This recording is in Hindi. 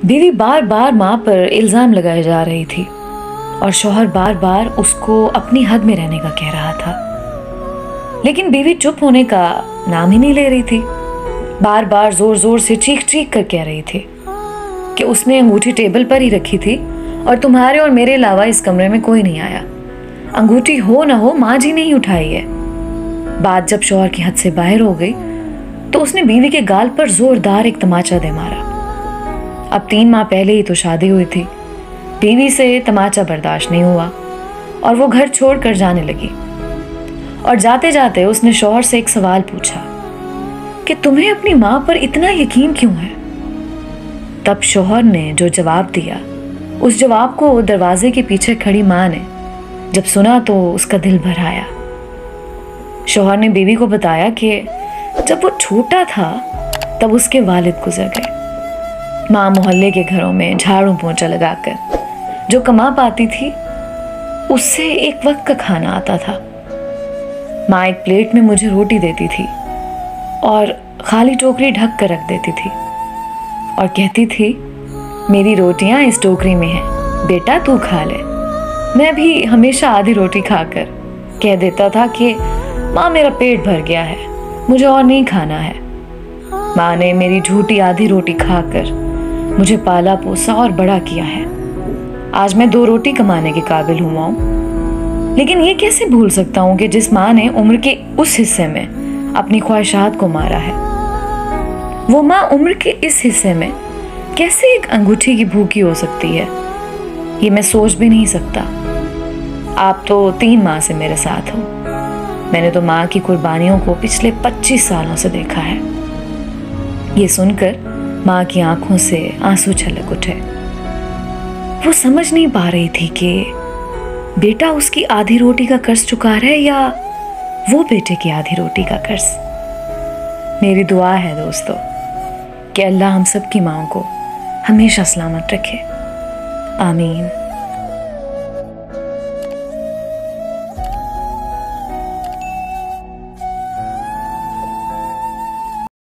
बीवी बार बार माँ पर इल्ज़ाम लगाए जा रही थी और शौहर बार बार उसको अपनी हद में रहने का कह रहा था, लेकिन बीवी चुप होने का नाम ही नहीं ले रही थी। बार बार जोर जोर से चीख चीख कर कह रही थी कि उसने अंगूठी टेबल पर ही रखी थी और तुम्हारे और मेरे अलावा इस कमरे में कोई नहीं आया। अंगूठी हो न हो माँ जी ने ही उठाई है। बात जब शौहर की हद से बाहर हो गई तो उसने बीवी के गाल पर जोरदार एक तमाचा दे मारा। अब 3 माह पहले ही तो शादी हुई थी। बीवी से तमाचा बर्दाश्त नहीं हुआ और वो घर छोड़कर जाने लगी। और जाते जाते उसने शौहर से एक सवाल पूछा कि तुम्हें अपनी माँ पर इतना यकीन क्यों है। तब शौहर ने जो जवाब दिया, उस जवाब को दरवाजे के पीछे खड़ी माँ ने जब सुना तो उसका दिल भर आया। शौहर ने बीवी को बताया कि जब वो छोटा था तब उसके वालिद गुजर गए। माँ मोहल्ले के घरों में झाड़ू पोंछा लगाकर जो कमा पाती थी उससे एक वक्त का खाना आता था। माँ एक प्लेट में मुझे रोटी देती थी और खाली टोकरी ढक कर रख देती थी और कहती थी, मेरी रोटियां इस टोकरी में हैं, बेटा तू खा ले। मैं भी हमेशा आधी रोटी खाकर कह देता था कि माँ मेरा पेट भर गया है, मुझे और नहीं खाना है। माँ ने मेरी झूठी आधी रोटी खाकर मुझे पाला पोसा और बड़ा किया है। आज मैं 2 रोटी कमाने के काबिल हुआ हूँ, लेकिन ये कैसे भूल सकता हूँ कि जिस माँ ने उम्र के उस हिस्से में अपनी ख्वाहिशात को मारा है, वो माँ उम्र के इस हिस्से में कैसे एक अंगूठी की भूखी हो सकती है, ये मैं सोच भी नहीं सकता। आप तो 3 माह से मेरे साथ हो। मैंने तो माँ की कुर्बानियों को पिछले 25 सालों से देखा है। ये सुनकर माँ की आंखों से आंसू छलक उठे। वो समझ नहीं पा रही थी कि बेटा उसकी आधी रोटी का कर्ज चुका रहा है या वो बेटे की आधी रोटी का कर्ज। मेरी दुआ है दोस्तों कि अल्लाह हम सब की माँओं को हमेशा सलामत रखे। आमीन।